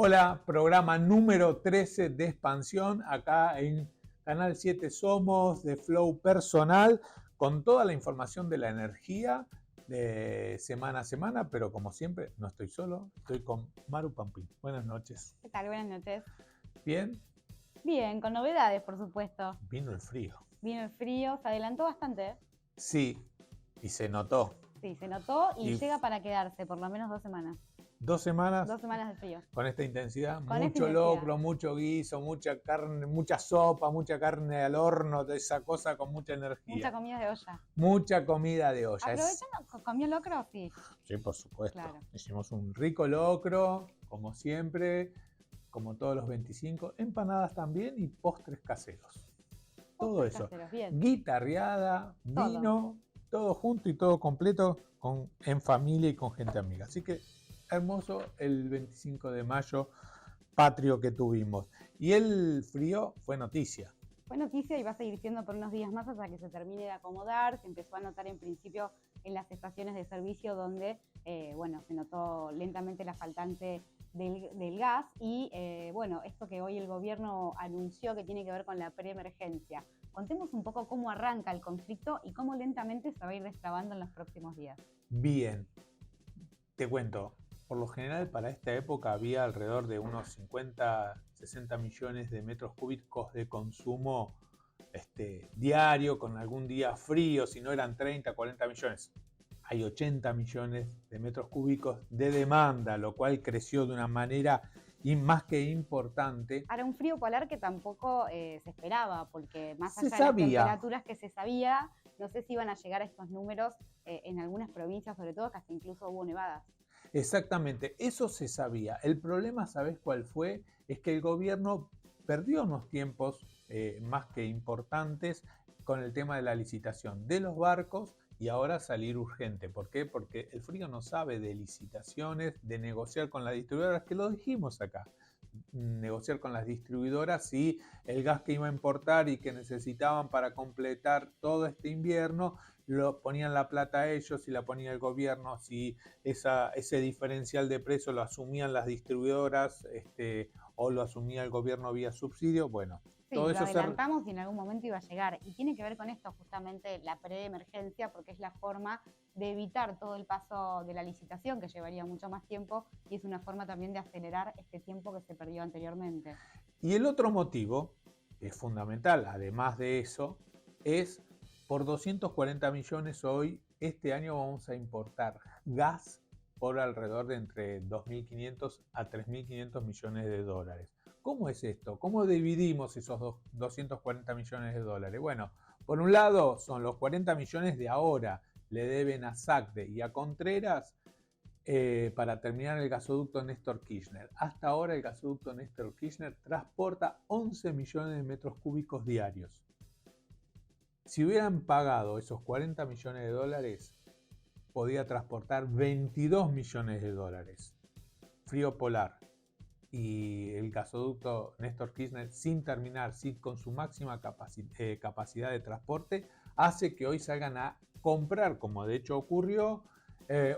Hola, programa número 13 de Expansión, acá en Canal 7 Somos, de Flow Personal, con toda la información de la energía de semana a semana, pero como siempre, no estoy solo, estoy con Maru Pampín. Buenas noches. ¿Qué tal? Buenas noches. ¿Bien? Bien, con novedades, por supuesto. Vino el frío. Vino el frío, se adelantó bastante. Sí, y se notó. Sí, se notó y llega para quedarse, por lo menos 2 semanas. 2 semanas. 2 semanas de frío. Con esta intensidad, Con mucho esta intensidad. locro, mucho guiso, mucha carne, mucha sopa, mucha carne al horno, de esa cosa con mucha energía. Mucha comida de olla. Mucha comida de olla. ¿Aprovechando? ¿Comió locro? Sí. Sí, por supuesto. Claro. Hicimos un rico locro, como siempre, como todos los 25. Empanadas también y postres caseros. Todo eso. Caseros, bien. Guitarreada, vino, todo junto y todo completo en familia y con gente amiga. Así que hermoso el 25 de mayo patrio que tuvimos. Y el frío fue noticia. Fue noticia y va a seguir siendo por unos días más hasta que se termine de acomodar. Se empezó a notar en principio en las estaciones de servicio donde, se notó lentamente la faltante del gas y, esto que hoy el gobierno anunció que tiene que ver con la preemergencia. Contemos un poco cómo arranca el conflicto y cómo lentamente se va a ir destrabando en los próximos días. Bien, te cuento. Por lo general, para esta época había alrededor de unos 50, 60 millones de metros cúbicos de consumo diario, con algún día frío, si no eran 30, 40 millones. Hay 80 millones de metros cúbicos de demanda, lo cual creció de una manera más que importante. Ahora, un frío polar que tampoco se esperaba, porque más allá de sabía. las temperaturas que se sabía, no sé si iban a llegar a estos números en algunas provincias, sobre todo, que hasta incluso hubo nevadas. Exactamente, eso se sabía. El problema, ¿sabes cuál fue? Es que el gobierno perdió unos tiempos más que importantes con el tema de la licitación de los barcos y ahora salir urgente. ¿Por qué? Porque el frío no sabe de licitaciones, de negociar con las distribuidoras, que lo dijimos acá. Negociar con las distribuidoras si el gas que iba a importar y que necesitaban para completar todo este invierno lo ponían la plata a ellos, si la ponía el gobierno, si ese diferencial de precio lo asumían las distribuidoras o lo asumía el gobierno vía subsidio. Bueno, sí, todo lo eso adelantamos y en algún momento iba a llegar. Y tiene que ver con esto justamente la preemergencia, porque es la forma de evitar todo el paso de la licitación, que llevaría mucho más tiempo, y es una forma también de acelerar este tiempo que se perdió anteriormente. Y el otro motivo, que es fundamental, además de eso, es por 240 millones hoy, este año vamos a importar gas por alrededor de entre 2.500 a 3.500 millones de dólares. ¿Cómo es esto? ¿Cómo dividimos esos 240 millones de dólares? Bueno, por un lado son los 40 millones de ahora, le deben a SACDE y a Contreras para terminar el gasoducto Néstor Kirchner. Hasta ahora el gasoducto Néstor Kirchner transporta 11 millones de metros cúbicos diarios. Si hubieran pagado esos 40 millones de dólares, podía transportar 22 millones de dólares. Frío polar y el gasoducto Néstor Kirchner sin terminar, con su máxima capacidad de transporte, hace que hoy salgan a comprar, como de hecho ocurrió,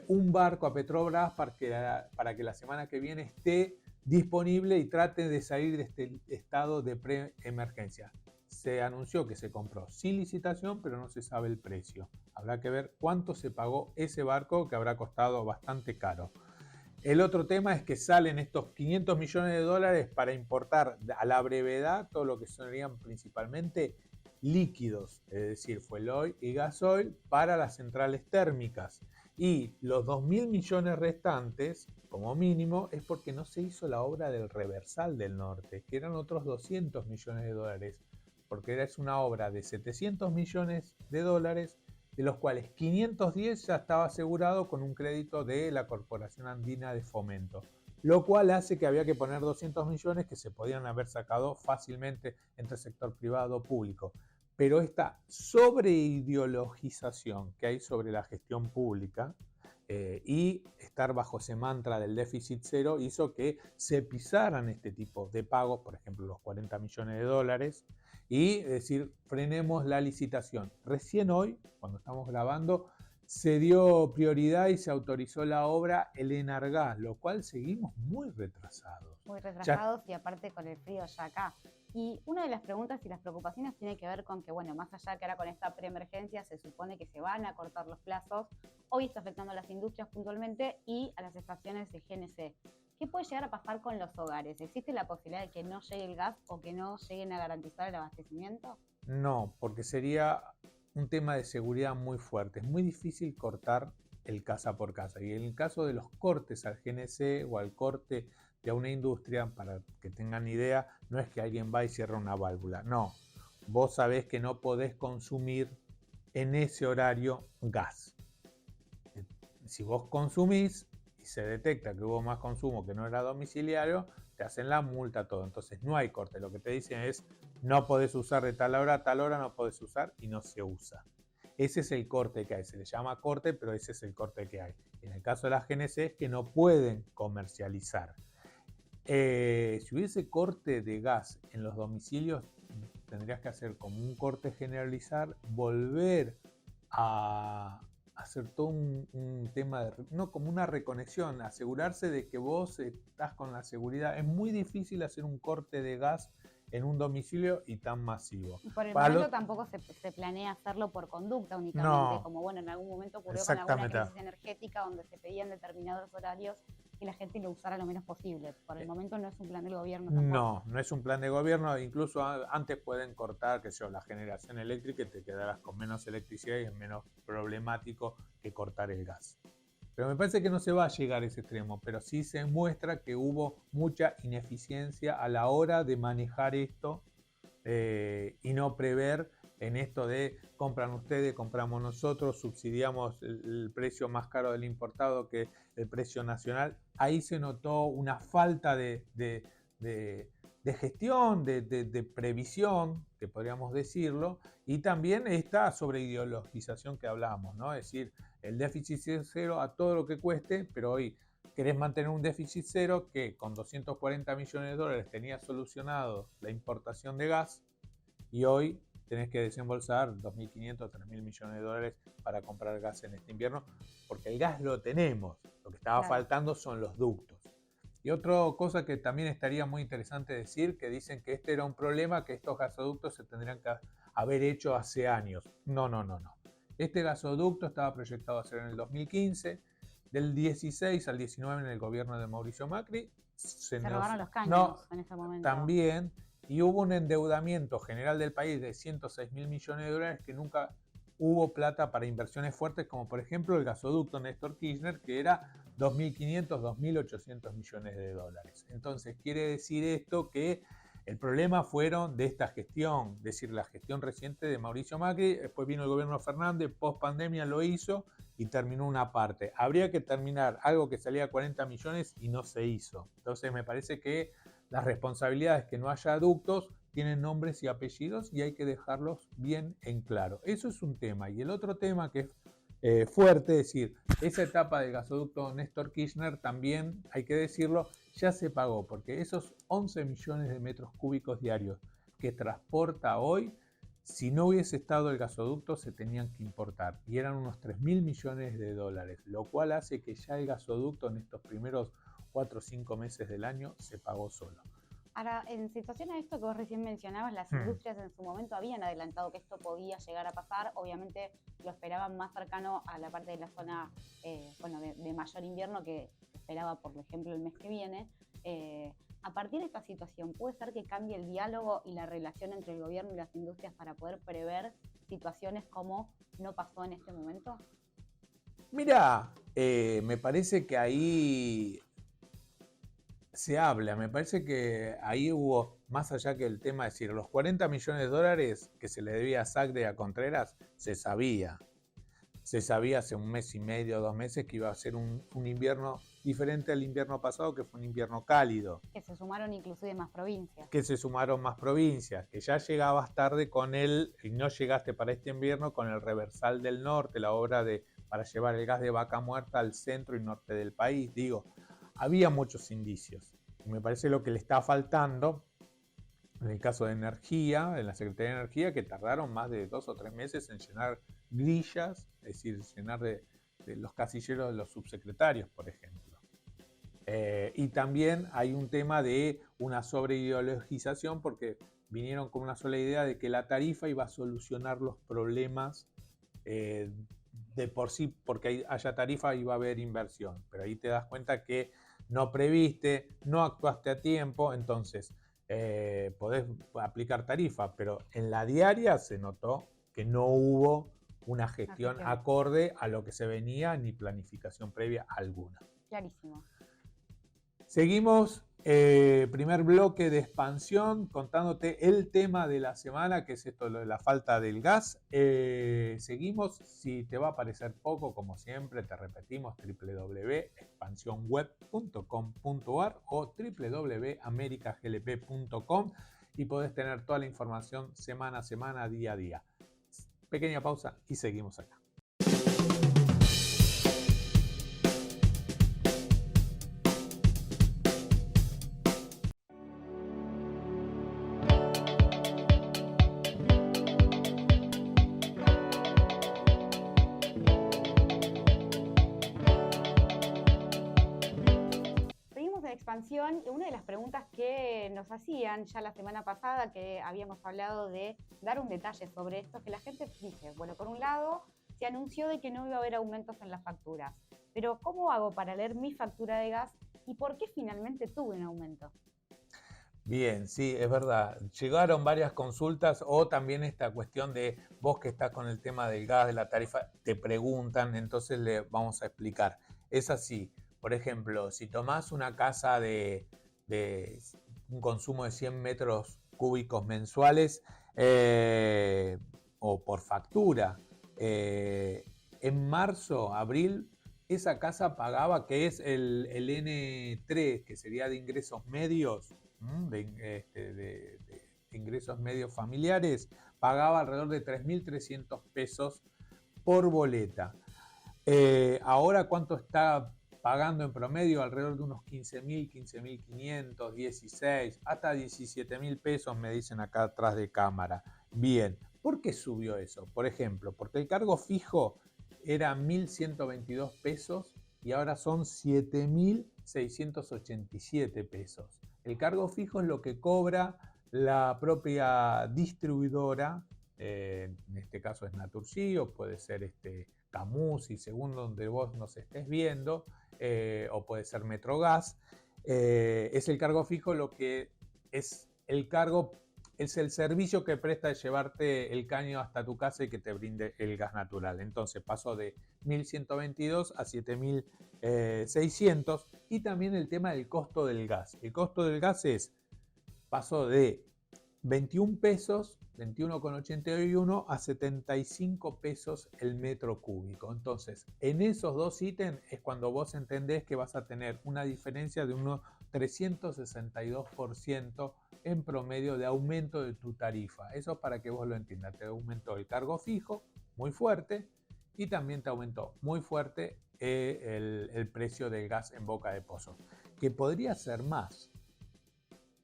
un barco a Petrobras para que la semana que viene esté disponible y trate de salir de este estado de preemergencia. Se anunció que se compró sin licitación, pero no se sabe el precio. Habrá que ver cuánto se pagó ese barco, que habrá costado bastante caro. El otro tema es que salen estos 500 millones de dólares para importar a la brevedad todo lo que serían principalmente líquidos, es decir, fuel oil y gasoil para las centrales térmicas. Y los 2.000 millones restantes, como mínimo, es porque no se hizo la obra del reversal del norte, que eran otros 200 millones de dólares, porque es una obra de 700 millones de dólares, de los cuales 510 ya estaba asegurado con un crédito de la Corporación Andina de Fomento, lo cual hace que había que poner 200 millones que se podían haber sacado fácilmente entre sector privado o público. Pero esta sobreideologización que hay sobre la gestión pública y estar bajo ese mantra del déficit cero hizo que se pisaran este tipo de pagos, por ejemplo los 40 millones de dólares, y decir, frenemos la licitación. Recién hoy, cuando estamos grabando, se dio prioridad y se autorizó la obra el Enargas, lo cual seguimos muy retrasados. Muy retrasados y aparte con el frío ya acá. Y una de las preguntas y las preocupaciones tiene que ver con que, bueno, más allá que ahora con esta preemergencia se supone que se van a cortar los plazos, hoy está afectando a las industrias puntualmente y a las estaciones de GNC. ¿Qué puede llegar a pasar con los hogares? ¿Existe la posibilidad de que no llegue el gas o que no lleguen a garantizar el abastecimiento? No, porque sería un tema de seguridad muy fuerte. Es muy difícil cortar el casa por casa. Y en el caso de los cortes al GNC o al corte de una industria, para que tengan idea, no es que alguien va y cierra una válvula. No, vos sabés que no podés consumir en ese horario gas. Si vos consumís y se detecta que hubo más consumo que no era domiciliario, te hacen la multa, todo. Entonces no hay corte. Lo que te dicen es no podés usar de tal hora a tal hora, no podés usar y no se usa. Ese es el corte que hay. Se le llama corte, pero ese es el corte que hay. En el caso de las GNC es que no pueden comercializar. Si hubiese corte de gas en los domicilios, tendrías que hacer como un corte generalizar, volver a hacer todo un tema de, no, como una reconexión, asegurarse de que vos estás con la seguridad. Es muy difícil hacer un corte de gas en un domicilio y tan masivo. Y por el momento tampoco se planea hacerlo por conducta únicamente, No, como bueno, en algún momento ocurrió con alguna exactamente. crisis energética donde se pedían determinados horarios y la gente lo usara lo menos posible. Por el momento no es un plan del gobierno tampoco. No, no es un plan de gobierno. Incluso antes pueden cortar, qué sé yo, la generación eléctrica y te quedarás con menos electricidad y es menos problemático que cortar el gas. Pero me parece que no se va a llegar a ese extremo, pero sí se muestra que hubo mucha ineficiencia a la hora de manejar esto y no prever en esto de compran ustedes, compramos nosotros, subsidiamos el precio más caro del importado que el precio nacional. Ahí se notó una falta de gestión, de previsión, que podríamos decirlo, y también esta sobreideologización que hablábamos, ¿no? Es decir, el déficit cero a todo lo que cueste, pero hoy querés mantener un déficit cero que con 240 millones de dólares tenía solucionado la importación de gas y hoy tenés que desembolsar 2.500, 3.000 millones de dólares para comprar gas en este invierno, porque el gas lo tenemos, lo que estaba faltando son los ductos. Y otra cosa que también estaría muy interesante decir, que dicen que este era un problema, que estos gasoductos se tendrían que haber hecho hace años. No, no, no, no. Este gasoducto estaba proyectado a ser en el 2015, del 16 al 19 en el gobierno de Mauricio Macri. Se robaron los caños en ese momento. También, y hubo un endeudamiento general del país de 106.000 millones de dólares que nunca hubo plata para inversiones fuertes, como por ejemplo el gasoducto Néstor Kirchner, que era 2.500, 2.800 millones de dólares. Entonces, quiere decir esto que el problema fueron de esta gestión, es decir, la gestión reciente de Mauricio Macri, después vino el gobierno Fernández, post pandemia lo hizo y terminó una parte. Habría que terminar algo que salía a 40 millones y no se hizo. Entonces, me parece que las responsabilidades que no haya ductos tienen nombres y apellidos y hay que dejarlos bien en claro. Eso es un tema. Y el otro tema que es fuerte, es decir, esa etapa del gasoducto Néstor Kirchner también, hay que decirlo, ya se pagó, porque esos 11 millones de metros cúbicos diarios que transporta hoy, si no hubiese estado el gasoducto, se tenían que importar. Y eran unos 3.000 millones de dólares, lo cual hace que ya el gasoducto en estos primeros 4 o 5 meses del año se pagó solo. Ahora, en situación a esto que vos recién mencionabas, las industrias en su momento habían adelantado que esto podía llegar a pasar. Obviamente lo esperaban más cercano a la parte de la zona de mayor invierno que esperaba, por ejemplo, el mes que viene. A partir de esta situación, ¿puede ser que cambie el diálogo y la relación entre el gobierno y las industrias para poder prever situaciones como no pasó en este momento? Mira, me parece que ahí se habla, me parece que ahí hubo, más allá que el tema de decir, los 40 millones de dólares que se le debía a Sacre y a Contreras, se sabía hace un mes y medio, 2 meses que iba a ser un invierno diferente al invierno pasado, que fue un invierno cálido. Que se sumaron inclusive más provincias. Que se sumaron más provincias, que ya llegabas tarde con y no llegaste para este invierno con el reversal del norte, la obra para llevar el gas de Vaca Muerta al centro y norte del país. Digo, había muchos indicios. Me parece lo que le está faltando, en el caso de energía, en la Secretaría de Energía, que tardaron más de 2 o 3 meses en llenar grillas, es decir, llenar de los casilleros de los subsecretarios, por ejemplo. Y también hay un tema de una sobreideologización, porque vinieron con una sola idea de que la tarifa iba a solucionar los problemas de por sí, porque haya tarifa iba a haber inversión, pero ahí te das cuenta que no previste, no actuaste a tiempo, entonces podés aplicar tarifa, pero en la diaria se notó que no hubo una gestión acorde a lo que se venía ni planificación previa alguna. Clarísimo. Seguimos, primer bloque de expansión, contándote el tema de la semana, que es esto de la falta del gas. Seguimos, si te va a parecer poco, como siempre, te repetimos, www.expansionweb.com.ar o www.americaglp.com y podés tener toda la información semana a semana, día a día. Pequeña pausa y seguimos acá. Expansión, una de las preguntas que nos hacían ya la semana pasada, que habíamos hablado de dar un detalle sobre esto, que la gente dice, bueno, por un lado se anunció de que no iba a haber aumentos en las facturas, pero ¿cómo hago para leer mi factura de gas y por qué finalmente tuve un aumento? Bien, sí, es verdad. Llegaron varias consultas o también esta cuestión de vos que estás con el tema del gas, de la tarifa, te preguntan, entonces le vamos a explicar. Es así. Por ejemplo, si tomás una casa de un consumo de 100 metros cúbicos mensuales o por factura, en marzo, abril, esa casa pagaba, que es el N3, que sería de ingresos medios, de ingresos medios familiares, pagaba alrededor de 3.300 pesos por boleta. Ahora, ¿cuánto está pagando en promedio? Alrededor de unos 15.000, 15.500, 16, hasta 17.000 pesos, me dicen acá atrás de cámara. Bien, ¿por qué subió eso? Por ejemplo, porque el cargo fijo era 1.122 pesos y ahora son 7.687 pesos. El cargo fijo es lo que cobra la propia distribuidora, en este caso es Naturgy o puede ser Camusi, según donde vos nos estés viendo, o puede ser Metrogas. Es el cargo fijo, lo que es el cargo, es el servicio que presta de llevarte el caño hasta tu casa y que te brinde el gas natural. Entonces pasó de 1.122 a 7.600. Y también el tema del costo del gas. El costo del gas pasó de 21 pesos, 21,81 a 75 pesos el metro cúbico. Entonces, en esos dos ítems es cuando vos entendés que vas a tener una diferencia de unos 362% en promedio de aumento de tu tarifa. Eso para que vos lo entiendas. Te aumentó el cargo fijo muy fuerte y también te aumentó muy fuerte el precio del gas en boca de pozo, que podría ser más.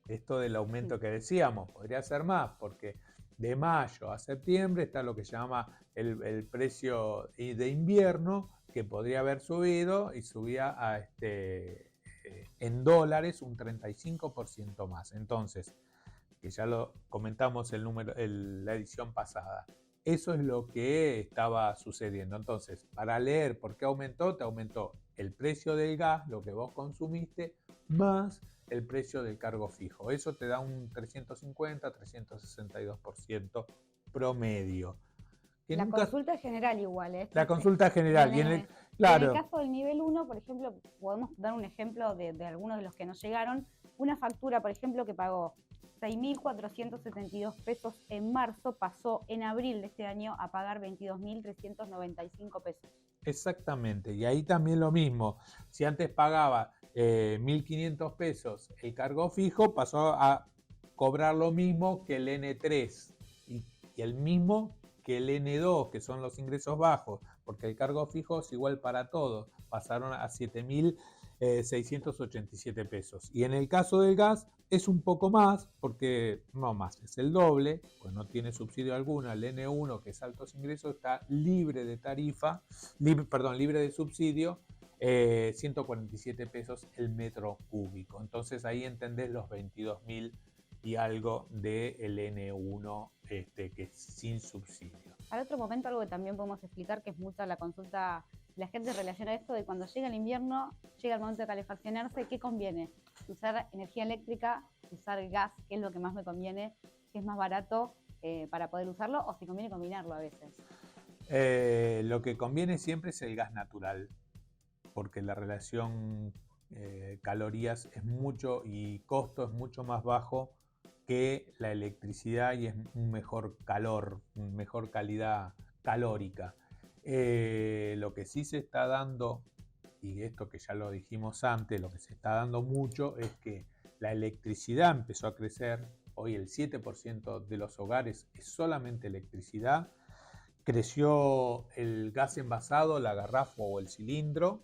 Esto del aumento que decíamos, podría ser más, porque de mayo a septiembre está lo que se llama el precio de invierno, que podría haber subido y subía en dólares un 35% más. Entonces, que ya lo comentamos la edición pasada, eso es lo que estaba sucediendo. Entonces, para leer por qué aumentó, te aumentó el precio del gas, lo que vos consumiste, más el precio del cargo fijo. Eso te da un 350-362% promedio. La consulta general igual, ¿eh? La consulta general. Claro. En el caso del nivel 1, por ejemplo, podemos dar un ejemplo de algunos de los que nos llegaron. Una factura, por ejemplo, que pagó 6.472 pesos en marzo, pasó en abril de este año a pagar 22.395 pesos. Exactamente, y ahí también lo mismo. Si antes pagaba 1.500 pesos el cargo fijo, pasó a cobrar lo mismo que el N3 y el mismo que el N2, que son los ingresos bajos, porque el cargo fijo es igual para todos. Pasaron a 7.000 687 pesos. Y en el caso del gas es un poco más, porque no más, es el doble, pues no tiene subsidio alguno. El N1, que es altos ingresos, está libre de tarifa, libre de subsidio, 147 pesos el metro cúbico. Entonces ahí entendés los 22.000 y algo del N1 que es sin subsidio. Para otro momento, algo que también podemos explicar, que es mucha la consulta, la gente relaciona esto de cuando llega el invierno, llega el momento de calefaccionarse, ¿qué conviene? Usar energía eléctrica, usar gas, ¿qué es lo que más me conviene? ¿Qué es más barato para poder usarlo? ¿O si conviene combinarlo a veces? Lo que conviene siempre es el gas natural, porque la relación calorías es mucho y costo es mucho más bajo que la electricidad y es un mejor calor, una mejor calidad calórica. Lo que sí se está dando, y esto que ya lo dijimos antes, lo que se está dando mucho es que la electricidad empezó a crecer. Hoy el 7% de los hogares es solamente electricidad. Creció el gas envasado, la garrafa o el cilindro,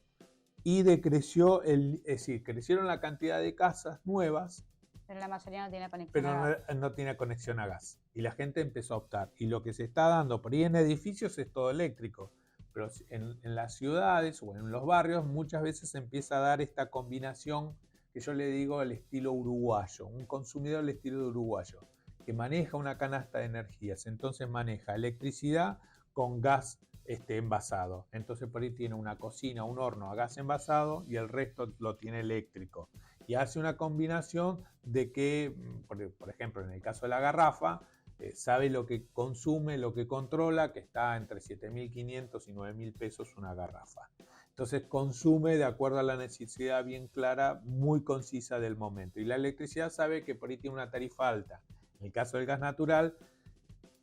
y decreció es decir, crecieron la cantidad de casas nuevas, Pero la mayoría no tiene conexión pero a gas. no tiene conexión a gas. Y la gente empezó a optar. Y lo que se está dando por ahí en edificios es todo eléctrico. Pero en las ciudades o en los barrios muchas veces se empieza a dar esta combinación que yo le digo el estilo uruguayo. Un consumidor del estilo uruguayo, que maneja una canasta de energías. Entonces maneja electricidad con gas envasado. Entonces por ahí tiene una cocina, un horno a gas envasado y el resto lo tiene eléctrico. Y hace una combinación de que, por ejemplo, en el caso de la garrafa, sabe lo que consume, lo que controla, que está entre 7.500 y 9.000 pesos una garrafa. Entonces consume de acuerdo a la necesidad bien clara, muy concisa del momento. Y la electricidad sabe que por ahí tiene una tarifa alta. En el caso del gas natural,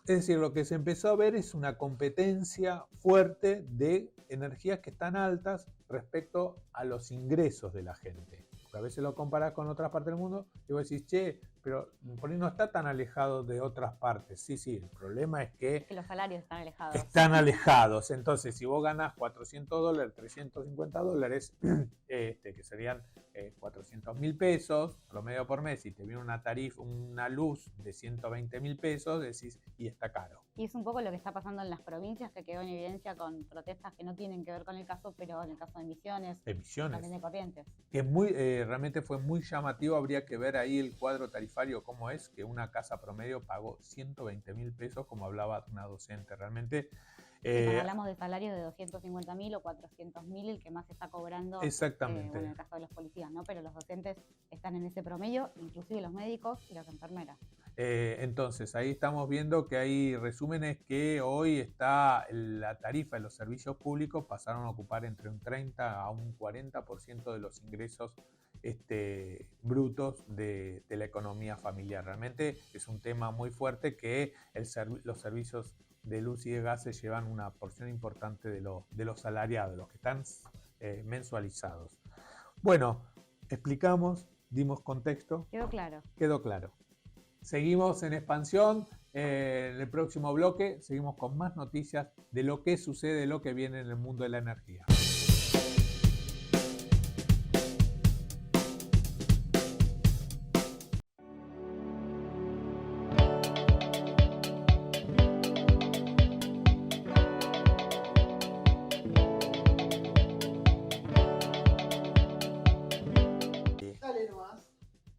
es decir, lo que se empezó a ver es una competencia fuerte de energías que están altas respecto a los ingresos de la gente. Porque a veces lo comparas con otras partes del mundo y vos decís, che, pero por ahí no está tan alejado de otras partes. Sí, sí, el problema es que los salarios están alejados. Están alejados. Entonces, si vos ganás $400, $350, que serían 400.000 pesos promedio por mes, y te viene una tarifa, una luz de 120.000 pesos, decís, y está caro. Y es un poco lo que está pasando en las provincias, que quedó en evidencia con protestas que no tienen que ver con el caso, pero en el caso de Emisiones, también de Corrientes. Que realmente fue muy llamativo. Habría que ver ahí el cuadro tarifario cómo es, que una casa promedio pagó 120.000 pesos, como hablaba una docente. Realmente cuando hablamos de salarios de 250.000 o 400.000, el que más está cobrando, exactamente. Bueno, en el caso de los policías, ¿no? Pero los docentes están en ese promedio, inclusive los médicos y las enfermeras. Entonces, ahí estamos viendo que hay resúmenes que hoy está la tarifa de los servicios públicos pasaron a ocupar entre un 30 a un 40% de los ingresos brutos de la economía familiar. Realmente es un tema muy fuerte que los servicios de luz y de gas se llevan una porción importante de los salariados, los que están mensualizados. Bueno, explicamos, dimos contexto. Quedó claro. Quedó claro. Seguimos en expansión. En el próximo bloque seguimos con más noticias de lo que sucede, lo que viene en el mundo de la energía.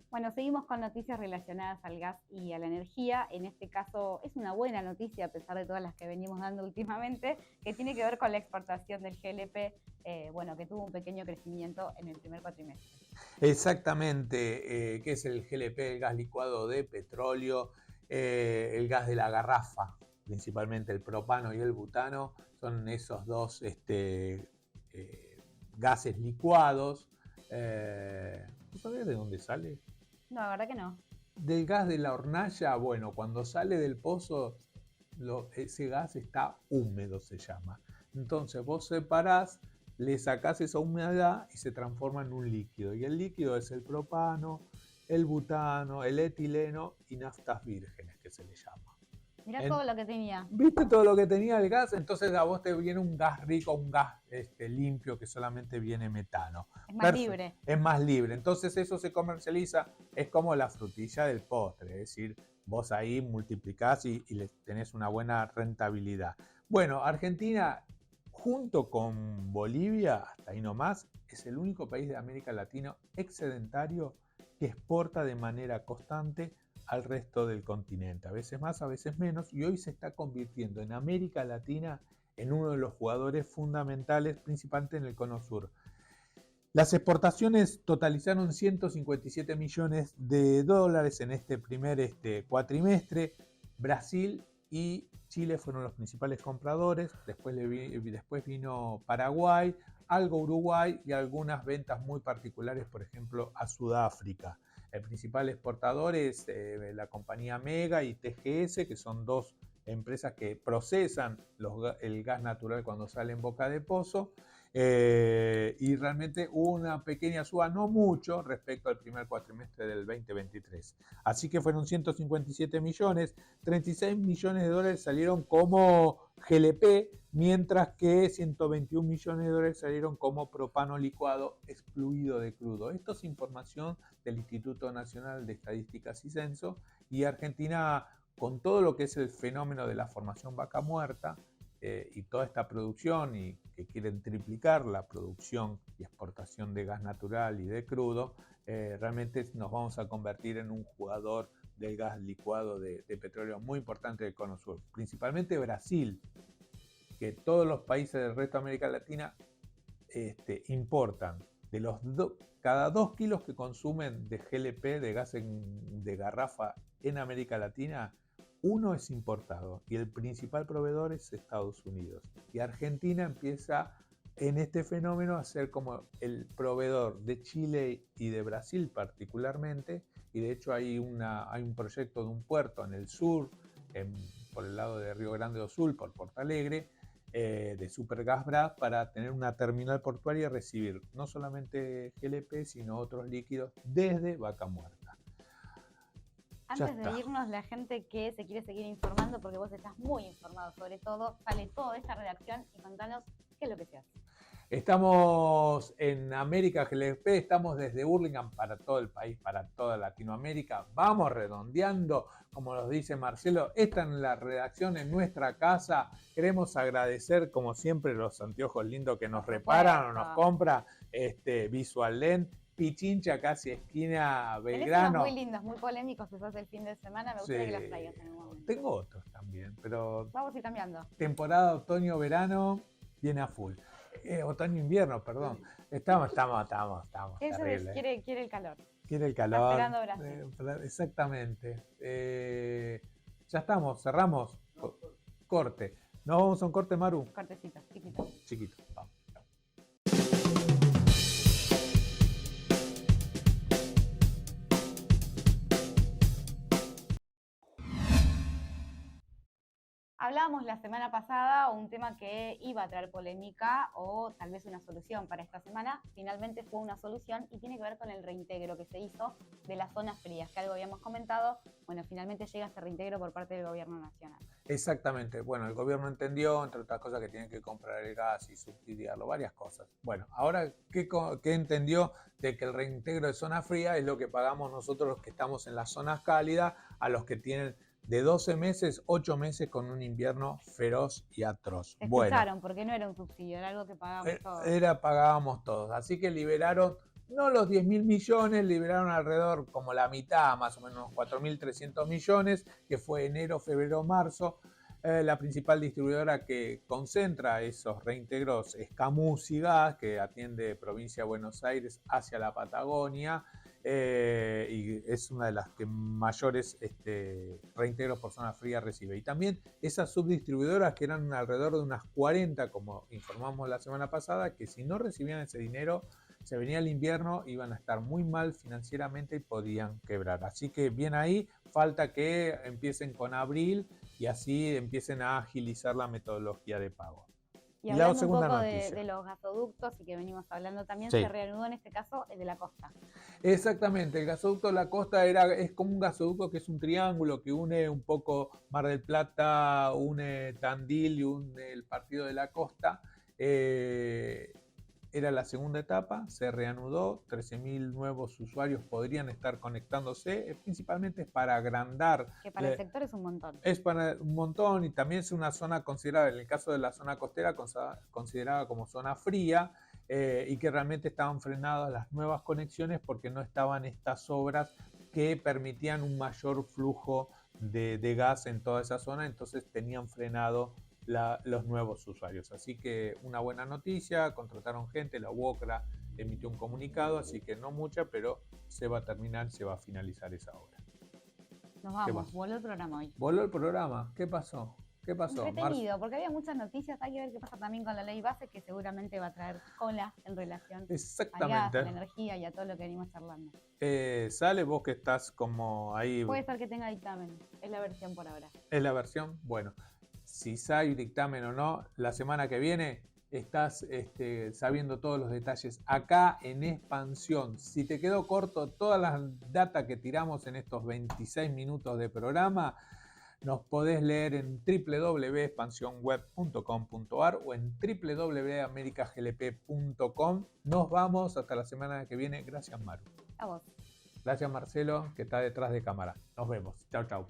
Bueno, seguimos con noticias relacionadas al gas y a la energía. En este caso es una buena noticia, a pesar de todas las que venimos dando últimamente, que tiene que ver con la exportación del GLP, que tuvo un pequeño crecimiento en el primer cuatrimestre. Exactamente, ¿qué es el GLP? El gas licuado de petróleo, el gas de la garrafa, principalmente el propano y el butano, son esos dos gases licuados. ¿Tú sabés de dónde sale? No, la verdad que no. Del gas de la hornalla. Bueno, cuando sale del pozo, ese gas está húmedo, se llama. Entonces vos separás, le sacás esa humedad y se transforma en un líquido. Y el líquido es el propano, el butano, el etileno y naftas vírgenes, que se le llama. Mirá todo lo que tenía. ¿Viste todo lo que tenía el gas? Entonces a vos te viene un gas rico, un gas limpio que solamente viene metano. Es más libre. Es más libre. Entonces eso se comercializa, es como la frutilla del postre, es decir, vos ahí multiplicás y tenés una buena rentabilidad. Bueno, Argentina, junto con Bolivia, hasta ahí nomás, es el único país de América Latina excedentario que exporta de manera constante al resto del continente, a veces más, a veces menos, y hoy se está convirtiendo en América Latina en uno de los jugadores fundamentales, principalmente en el cono sur. Las exportaciones totalizaron 157 millones de dólares en este primer cuatrimestre. Brasil y Chile fueron los principales compradores, después vino Paraguay, algo Uruguay y algunas ventas muy particulares, por ejemplo, a Sudáfrica. El principal exportador es la compañía Mega y TGS, que son dos empresas que procesan el gas natural cuando sale en boca de pozo. Y realmente hubo una pequeña suba, no mucho, respecto al primer cuatrimestre del 2023. Así que fueron 157 millones, 36 millones de dólares salieron como GLP, mientras que 121 millones de dólares salieron como propano licuado excluido de crudo. Esto es información del Instituto Nacional de Estadísticas y Censo, y Argentina, con todo lo que es el fenómeno de la formación vaca muerta, y toda esta producción, y que quieren triplicar la producción y exportación de gas natural y de crudo, realmente nos vamos a convertir en un jugador del gas licuado de petróleo muy importante del Cono Sur. Principalmente Brasil, que todos los países del resto de América Latina importan. Cada 2 kilos que consumen de GLP, de gas de garrafa en América Latina, uno es importado y el principal proveedor es Estados Unidos. Y Argentina empieza en este fenómeno a ser como el proveedor de Chile y de Brasil particularmente, y de hecho hay un proyecto de un puerto en el sur, por el lado de Río Grande do Sul, por Porto Alegre, de Supergasbras, para tener una terminal portuaria y recibir no solamente GLP, sino otros líquidos desde Vaca Muerta. Antes de irnos, la gente que se quiere seguir informando, porque vos estás muy informado sobre todo, sale toda esta redacción y contanos qué es lo que se hace. Estamos en América GLP, estamos desde Hurlingham para todo el país, para toda Latinoamérica. Vamos redondeando, como nos dice Marcelo, esta es la redacción en nuestra casa. Queremos agradecer, como siempre, los anteojos lindos que nos reparan o nos compra, Visual Lens, Pichincha, casi esquina Belgrano. Tenés unos muy lindos, muy polémicos que sos el fin de semana, me gustaría que los traigas en un momento. Tengo otros también, pero vamos a ir cambiando. Temporada otoño-verano viene a full. Otoño-invierno, perdón. Estamos Eso terrible. Quiere el calor. Quiere el calor. Está esperando Brasil. Exactamente. Ya estamos, cerramos. Corte. ¿Nos vamos a un corte, Maru? Cortecito, chiquito. Chiquito, vamos. Hablábamos la semana pasada un tema que iba a traer polémica o tal vez una solución para esta semana. Finalmente fue una solución y tiene que ver con el reintegro que se hizo de las zonas frías, que algo habíamos comentado. Bueno, finalmente llega este reintegro por parte del gobierno nacional. Exactamente. Bueno, el gobierno entendió, entre otras cosas, que tienen que comprar el gas y subsidiarlo, varias cosas. Bueno, ahora, ¿qué entendió? De que el reintegro de zona fría es lo que pagamos nosotros los que estamos en las zonas cálidas, a los que tienen de 12 meses, 8 meses con un invierno feroz y atroz. Escucharon, porque no era un subsidio, era algo que pagábamos todos. Pagábamos todos. Así que liberaron, no los 10.000 millones, liberaron alrededor como la mitad, más o menos 4.300 millones, que fue enero, febrero, marzo. La principal distribuidora que concentra esos reintegros es Camusi-Gas, que atiende provincia de Buenos Aires hacia la Patagonia. Y es una de las que mayores reintegros por zona fría recibe. Y también esas subdistribuidoras, que eran alrededor de unas 40, como informamos la semana pasada, que si no recibían ese dinero, se venía el invierno, iban a estar muy mal financieramente y podían quebrar. Así que bien ahí, falta que empiecen con abril y así empiecen a agilizar la metodología de pago. Y la hablando un segunda poco noticia. de los gasoductos y que venimos hablando también, Sí. se reanudó en este caso el de la costa. Exactamente, el gasoducto de la costa es como un gasoducto que es un triángulo que une un poco Mar del Plata, une Tandil y une el Partido de la Costa. Era la segunda etapa, se reanudó, 13.000 nuevos usuarios podrían estar conectándose, principalmente es para agrandar. Que para el sector es un montón. Es para un montón y también es una zona considerada, en el caso de la zona costera, considerada como zona fría, y que realmente estaban frenadas las nuevas conexiones porque no estaban estas obras que permitían un mayor flujo de gas en toda esa zona, entonces tenían frenado los nuevos usuarios. Así que una buena noticia, contrataron gente, la UOCRA emitió un comunicado, así que no mucha, pero se va a terminar, se va a finalizar esa obra. Nos vamos, voló el programa hoy. Voló el programa, ¿qué pasó? ¿Qué pasó? Entretenido, porque había muchas noticias, hay que ver qué pasa también con la ley base, que seguramente va a traer cola en relación al gas, a la energía y a todo lo que venimos charlando. Sale vos que estás como ahí. Puede ser que tenga dictamen, es la versión por ahora. ¿Es la versión? Bueno, si hay dictamen o no, la semana que viene estás sabiendo todos los detalles acá en Expansión. Si te quedó corto todas las data que tiramos en estos 26 minutos de programa, nos podés leer en www.expansionweb.com.ar o en www.americaglp.com. Nos vamos hasta la semana que viene. Gracias, Maru. A vos. Gracias, Marcelo, que está detrás de cámara. Nos vemos. Chau, chau.